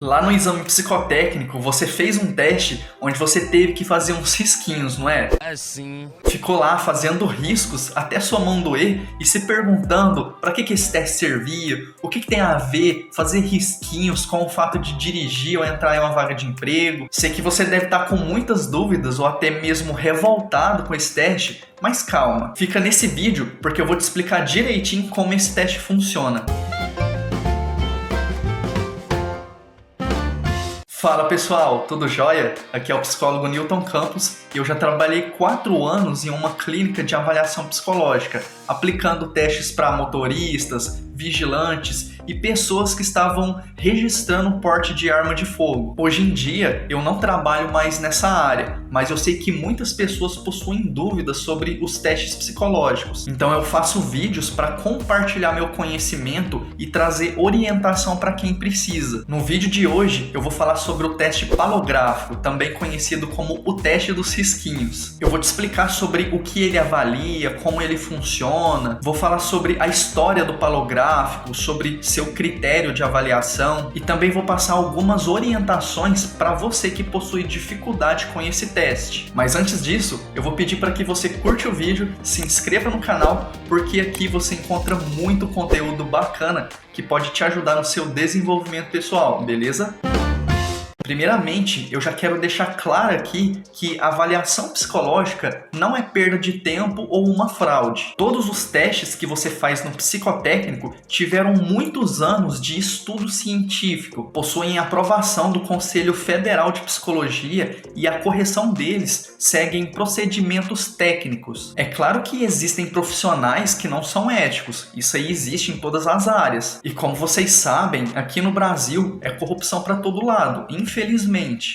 Lá no exame psicotécnico, você fez um teste onde você teve que fazer uns risquinhos, não é? Assim. Ficou lá fazendo riscos até sua mão doer e se perguntando para que esse teste servia, o que tem a ver fazer risquinhos com o fato de dirigir ou entrar em uma vaga de emprego. Sei que você deve estar com muitas dúvidas ou até mesmo revoltado com esse teste, mas calma, fica nesse vídeo porque eu vou te explicar direitinho como esse teste funciona. Fala pessoal, tudo jóia? Aqui é o psicólogo Newton Campos e eu já trabalhei 4 anos em uma clínica de avaliação psicológica, aplicando testes para motoristas, vigilantes e pessoas que estavam registrando o porte de arma de fogo. Hoje em dia eu não trabalho mais nessa área, mas eu sei que muitas pessoas possuem dúvidas sobre os testes psicológicos. Então eu faço vídeos para compartilhar meu conhecimento e trazer orientação para quem precisa. No vídeo de hoje eu vou falar sobre o teste palográfico, também conhecido como o teste dos risquinhos. Eu vou te explicar sobre o que ele avalia, como ele funciona, vou falar sobre a história do palográfico, sobre seu critério de avaliação e também vou passar algumas orientações para você que possui dificuldade com esse teste. Mas antes disso, eu vou pedir para que você curte o vídeo, se inscreva no canal, porque aqui você encontra muito conteúdo bacana que pode te ajudar no seu desenvolvimento pessoal, beleza? Primeiramente, eu já quero deixar claro aqui que a avaliação psicológica não é perda de tempo ou uma fraude. Todos os testes que você faz no psicotécnico tiveram muitos anos de estudo científico, possuem aprovação do Conselho Federal de Psicologia e a correção deles seguem procedimentos técnicos. É claro que existem profissionais que não são éticos, isso aí existe em todas as áreas. E como vocês sabem, aqui no Brasil é corrupção para todo lado, infelizmente.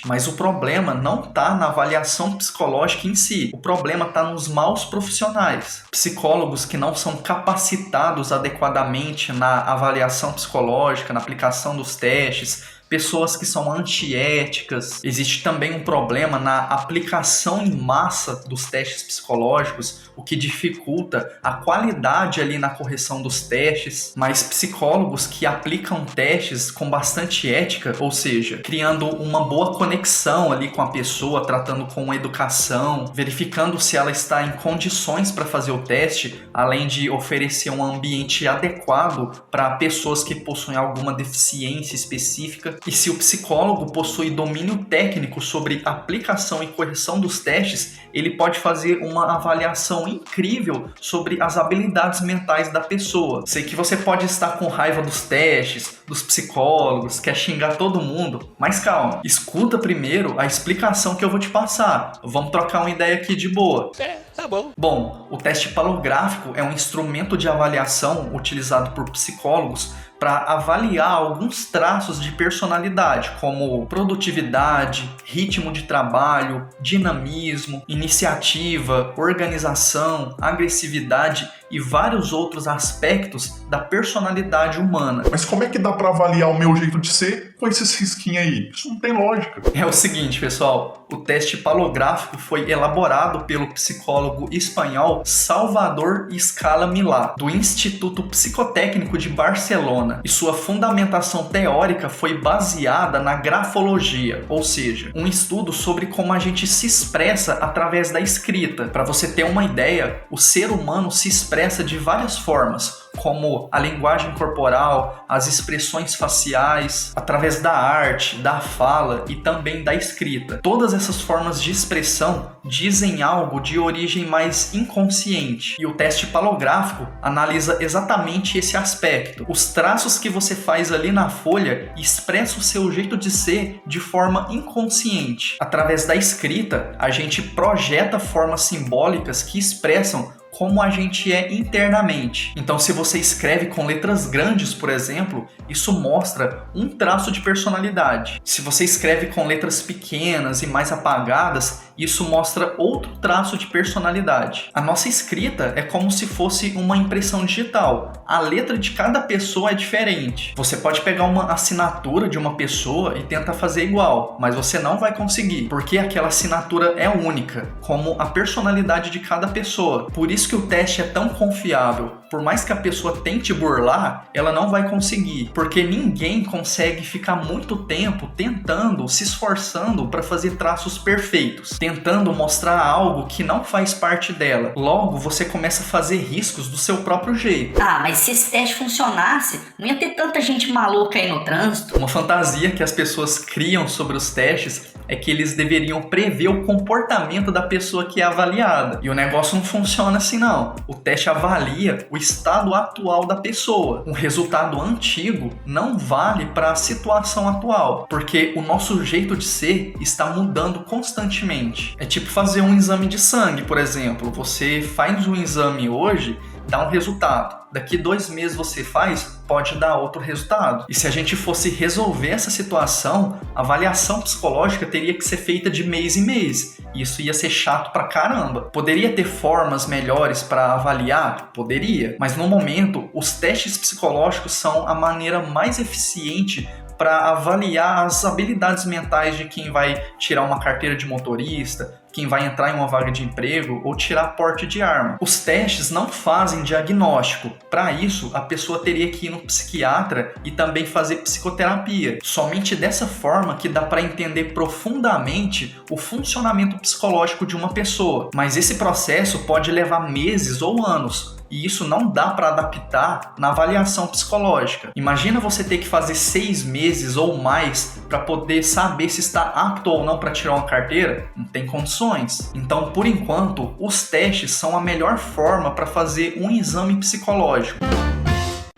Mas o problema não está na avaliação psicológica em si. O problema está nos maus profissionais. Psicólogos que não são capacitados adequadamente na avaliação psicológica, na aplicação dos testes, pessoas que são antiéticas. Existe também um problema na aplicação em massa dos testes psicológicos, o que dificulta a qualidade ali na correção dos testes. Mas psicólogos que aplicam testes com bastante ética, ou seja, criando uma boa conexão ali com a pessoa, tratando com educação, verificando se ela está em condições para fazer o teste, além de oferecer um ambiente adequado para pessoas que possuem alguma deficiência específica. E se o psicólogo possui domínio técnico sobre aplicação e correção dos testes, ele pode fazer uma avaliação incrível sobre as habilidades mentais da pessoa. Sei que você pode estar com raiva dos testes, dos psicólogos, quer xingar todo mundo, mas calma, escuta primeiro a explicação que eu vou te passar. Vamos trocar uma ideia aqui de boa. Tá bom. Bom, o teste palográfico é um instrumento de avaliação utilizado por psicólogos para avaliar alguns traços de personalidade, como produtividade, ritmo de trabalho, dinamismo, iniciativa, organização, agressividade e vários outros aspectos da personalidade humana. Mas como é que dá para avaliar o meu jeito de ser com esses risquinhos aí? Isso não tem lógica. É o seguinte, pessoal, o teste palográfico foi elaborado pelo psicólogo espanhol Salvador Escala Milá, do Instituto Psicotécnico de Barcelona, e sua fundamentação teórica foi baseada na grafologia, ou seja, um estudo sobre como a gente se expressa através da escrita. Para você ter uma ideia, o ser humano se expressa de várias formas, como a linguagem corporal, as expressões faciais, através da arte, da fala e também da escrita. Todas essas formas de expressão dizem algo de origem mais inconsciente, e o teste palográfico analisa exatamente esse aspecto. Os traços que você faz ali na folha expressam o seu jeito de ser de forma inconsciente. Através da escrita, a gente projeta formas simbólicas que expressam como a gente é internamente. Então, se você escreve com letras grandes, por exemplo, isso mostra um traço de personalidade. Se você escreve com letras pequenas e mais apagadas, isso mostra outro traço de personalidade. A nossa escrita é como se fosse uma impressão digital. A letra de cada pessoa é diferente. Você pode pegar uma assinatura de uma pessoa e tentar fazer igual, mas você não vai conseguir, porque aquela assinatura é única, como a personalidade de cada pessoa. Por isso isso que o teste é tão confiável. Por mais que a pessoa tente burlar, ela não vai conseguir, porque ninguém consegue ficar muito tempo tentando, se esforçando para fazer traços perfeitos, tentando mostrar algo que não faz parte dela. Logo, você começa a fazer riscos do seu próprio jeito. Ah, mas se esse teste funcionasse, não ia ter tanta gente maluca aí no trânsito. Uma fantasia que as pessoas criam sobre os testes é que eles deveriam prever o comportamento da pessoa que é avaliada. E o negócio não funciona assim não. O teste avalia o estado atual da pessoa. Um resultado antigo não vale para a situação atual, porque o nosso jeito de ser está mudando constantemente. É tipo fazer um exame de sangue, por exemplo. Você faz um exame hoje, dá um resultado. Daqui 2 meses você faz, pode dar outro resultado. E se a gente fosse resolver essa situação, a avaliação psicológica teria que ser feita de mês em mês. Isso ia ser chato pra caramba. Poderia ter formas melhores para avaliar? Poderia. Mas no momento, os testes psicológicos são a maneira mais eficiente para avaliar as habilidades mentais de quem vai tirar uma carteira de motorista, quem vai entrar em uma vaga de emprego ou tirar porte de arma. Os testes não fazem diagnóstico. Para isso, a pessoa teria que ir no psiquiatra e também fazer psicoterapia. Somente dessa forma que dá para entender profundamente o funcionamento psicológico de uma pessoa. Mas esse processo pode levar meses ou anos. E isso não dá para adaptar na avaliação psicológica. Imagina você ter que fazer 6 meses ou mais para poder saber se está apto ou não para tirar uma carteira. Não tem condições. Então, por enquanto, os testes são a melhor forma para fazer um exame psicológico.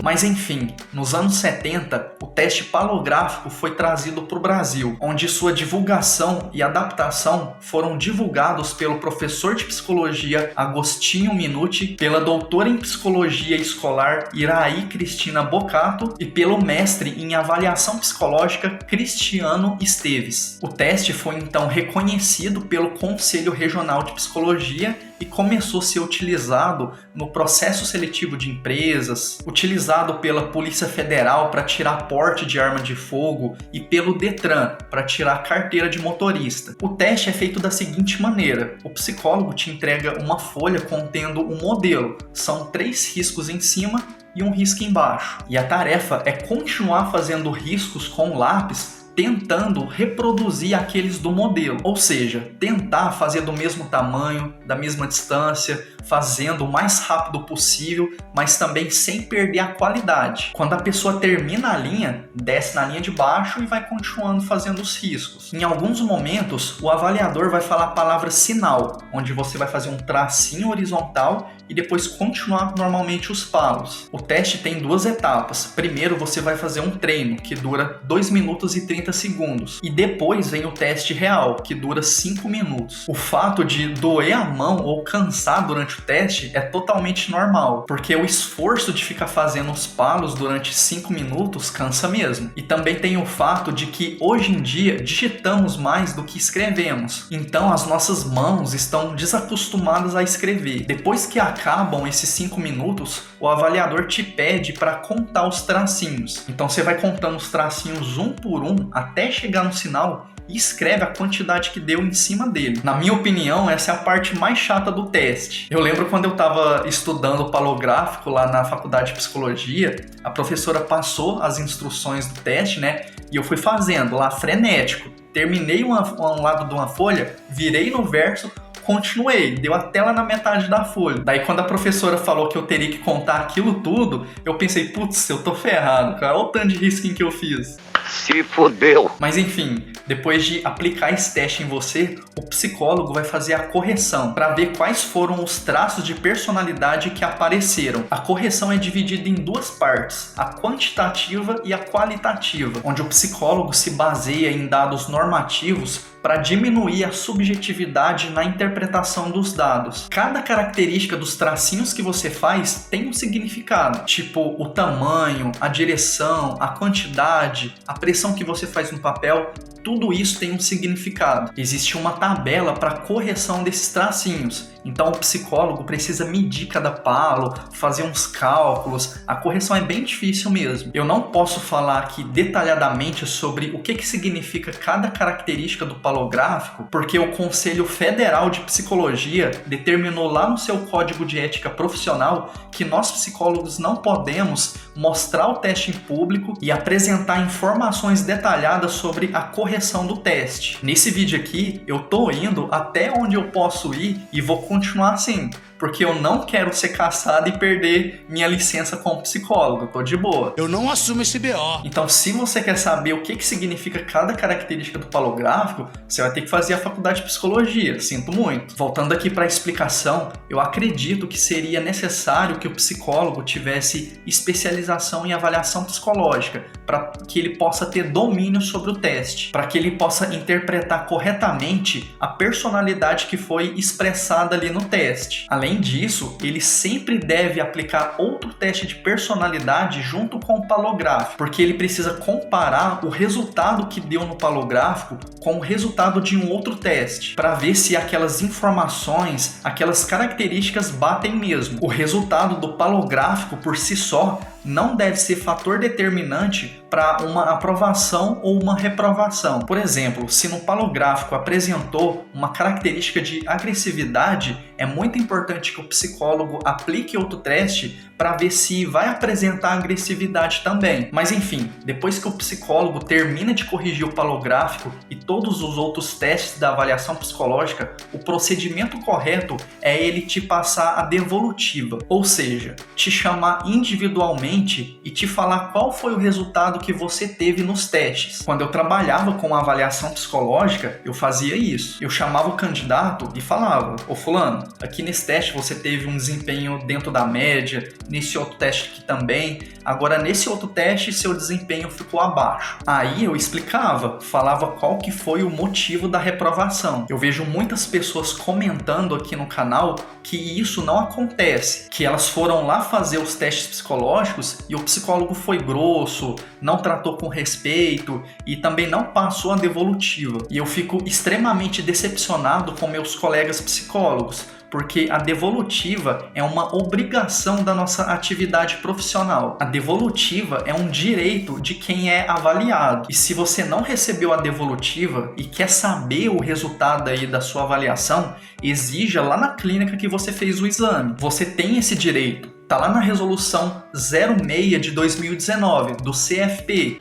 Mas enfim, nos anos 70, o teste palográfico foi trazido para o Brasil, onde sua divulgação e adaptação foram divulgados pelo professor de psicologia Agostinho Minuti, pela doutora em psicologia escolar Iraí Cristina Bocato e pelo mestre em avaliação psicológica Cristiano Esteves. O teste foi então reconhecido pelo Conselho Regional de Psicologia e começou a ser utilizado no processo seletivo de empresas, utilizado pela Polícia Federal para tirar porte de arma de fogo e pelo Detran para tirar carteira de motorista. O teste é feito da seguinte maneira: o psicólogo te entrega uma folha contendo um modelo, são 3 riscos em cima e um risco embaixo. E a tarefa é continuar fazendo riscos com lápis, tentando reproduzir aqueles do modelo, ou seja, tentar fazer do mesmo tamanho, da mesma distância, fazendo o mais rápido possível, mas também sem perder a qualidade. Quando a pessoa termina a linha, desce na linha de baixo e vai continuando fazendo os riscos. Em alguns momentos, o avaliador vai falar a palavra sinal, onde você vai fazer um tracinho horizontal e depois continuar normalmente os palos. O teste tem 2 etapas. Primeiro você vai fazer um treino, que dura 2 minutos e 30 segundos. E depois vem o teste real, que dura 5 minutos. O fato de doer a mão ou cansar durante o teste é totalmente normal, porque o esforço de ficar fazendo os palos durante 5 minutos cansa mesmo. E também tem o fato de que hoje em dia digitamos mais do que escrevemos. Então as nossas mãos estão desacostumadas a escrever. Depois que acabam esses 5 minutos, o avaliador te pede para contar os tracinhos. Então você vai contando os tracinhos um por um até chegar no sinal e escreve a quantidade que deu em cima dele. Na minha opinião, essa é a parte mais chata do teste. Eu lembro quando eu estava estudando palográfico lá na faculdade de psicologia, a professora passou as instruções do teste, né? E eu fui fazendo lá frenético. Terminei um lado de uma folha, virei no verso, continuei, deu até lá na metade da folha. Daí quando a professora falou que eu teria que contar aquilo tudo, eu pensei, putz, eu tô ferrado, cara, olha o tanto de risquinho que eu fiz. Se fodeu. Mas enfim, depois de aplicar esse teste em você, o psicólogo vai fazer a correção para ver quais foram os traços de personalidade que apareceram. A correção é dividida em 2 partes, a quantitativa e a qualitativa, onde o psicólogo se baseia em dados normativos para diminuir a subjetividade na interpretação dos dados. Cada característica dos tracinhos que você faz tem um significado, tipo o tamanho, a direção, a quantidade, a pressão que você faz no papel, tudo isso tem um significado. Existe uma tabela para correção desses tracinhos Então o psicólogo precisa medir cada palo, fazer uns cálculos, a correção é bem difícil mesmo. Eu não posso falar aqui detalhadamente sobre o que significa cada característica do palográfico, porque o Conselho Federal de Psicologia determinou lá no seu Código de Ética Profissional que nós psicólogos não podemos mostrar o teste em público e apresentar informações detalhadas sobre a correção do teste. Nesse vídeo aqui, eu tô indo até onde eu posso ir e vou continuar assim, porque eu não quero ser caçado e perder minha licença como psicólogo, tô de boa. Eu não assumo esse BO. Então, se você quer saber o que significa cada característica do palográfico, você vai ter que fazer a faculdade de psicologia, sinto muito. Voltando aqui para a explicação, eu acredito que seria necessário que o psicólogo tivesse especialização em avaliação psicológica, para que ele possa ter domínio sobre o teste, para que ele possa interpretar corretamente a personalidade que foi expressada ali no teste. Além disso, ele sempre deve aplicar outro teste de personalidade junto com o palográfico, porque ele precisa comparar o resultado que deu no palográfico com o resultado de um outro teste, para ver se aquelas informações, aquelas características batem mesmo. O resultado do palográfico por si só não deve ser fator determinante para uma aprovação ou uma reprovação. Por exemplo, se no palográfico apresentou uma característica de agressividade, é muito importante que o psicólogo aplique outro teste para ver se vai apresentar agressividade também. Mas enfim, depois que o psicólogo termina de corrigir o palográfico e todos os outros testes da avaliação psicológica, o procedimento correto é ele te passar a devolutiva, ou seja, te chamar individualmente e te falar qual foi o resultado que você teve nos testes. Quando eu trabalhava com a avaliação psicológica, eu fazia isso. Eu chamava o candidato e falava: ô fulano, aqui nesse teste você teve um desempenho dentro da média, nesse outro teste aqui também, agora nesse outro teste seu desempenho ficou abaixo. Aí eu explicava, falava qual que foi o motivo da reprovação. Eu vejo muitas pessoas comentando aqui no canal que isso não acontece, que elas foram lá fazer os testes psicológicos e o psicólogo foi grosso, não tratou com respeito e também não passou a devolutiva. E eu fico extremamente decepcionado com meus colegas psicólogos, porque a devolutiva é uma obrigação da nossa atividade profissional. A devolutiva é um direito de quem é avaliado. E se você não recebeu a devolutiva e quer saber o resultado aí da sua avaliação, exija lá na clínica que você fez o exame. Você tem esse direito. Tá lá na resolução 06 de 2019 do CFP.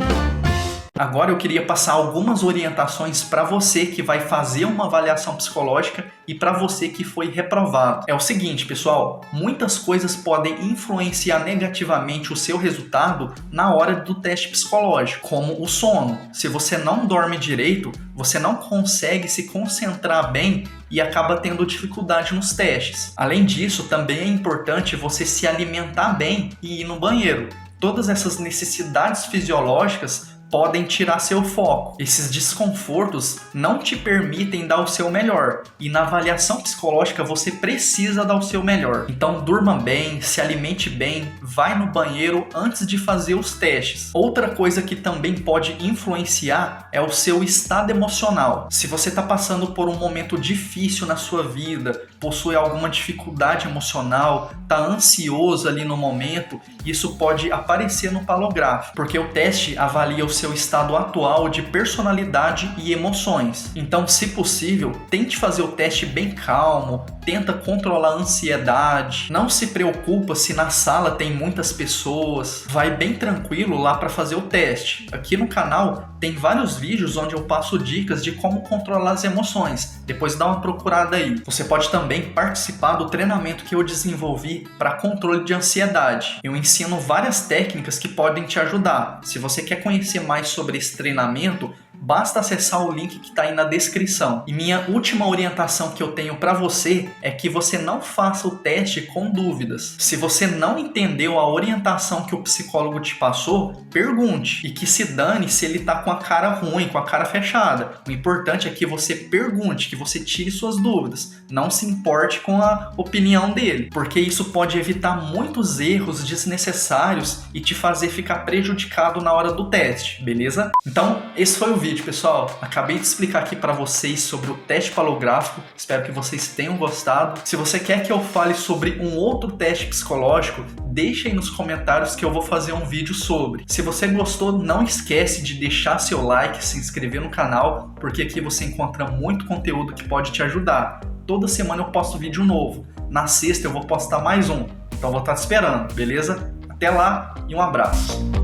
Agora eu queria passar algumas orientações para você que vai fazer uma avaliação psicológica e para você que foi reprovado. É o seguinte, pessoal, muitas coisas podem influenciar negativamente o seu resultado na hora do teste psicológico, como o sono. Se você não dorme direito, você não consegue se concentrar bem e acaba tendo dificuldade nos testes. Além disso, também é importante você se alimentar bem e ir no banheiro. Todas essas necessidades fisiológicas podem tirar seu foco. Esses desconfortos não te permitem dar o seu melhor. E na avaliação psicológica você precisa dar o seu melhor. Então durma bem, se alimente bem, vai no banheiro antes de fazer os testes. Outra coisa que também pode influenciar é o seu estado emocional. Se você está passando por um momento difícil na sua vida, possui alguma dificuldade emocional, está ansioso ali no momento, isso pode aparecer no palográfico, porque o teste avalia o seu estado atual de personalidade e emoções. Então, se possível, tente fazer o teste bem calmo, tenta controlar a ansiedade, não se preocupa se na sala tem muitas pessoas, vai bem tranquilo lá para fazer o teste. Aqui no canal tem vários vídeos onde eu passo dicas de como controlar as emoções, depois dá uma procurada aí. Você pode também participar do treinamento que eu desenvolvi para controle de ansiedade. Eu ensino várias técnicas que podem te ajudar. Se você quer conhecer mais sobre esse treinamento, basta acessar o link que está aí na descrição. E minha última orientação que eu tenho para você é que você não faça o teste com dúvidas. Se você não entendeu a orientação que o psicólogo te passou, pergunte. E que se dane se ele está com a cara ruim, com a cara fechada. O importante é que você pergunte, que você tire suas dúvidas. Não se importe com a opinião dele, porque isso pode evitar muitos erros desnecessários e te fazer ficar prejudicado na hora do teste, beleza? Então, esse foi o vídeo. vídeo, pessoal. Acabei de explicar aqui para vocês sobre o teste palográfico. Espero que vocês tenham gostado. Se você quer que eu fale sobre um outro teste psicológico, deixa aí nos comentários que eu vou fazer um vídeo sobre. Se você gostou, não esquece de deixar seu like, se inscrever no canal, porque aqui você encontra muito conteúdo que pode te ajudar. Toda semana eu posto vídeo novo. Na sexta eu vou postar mais um. Então eu vou estar te esperando, beleza? Até lá e um abraço.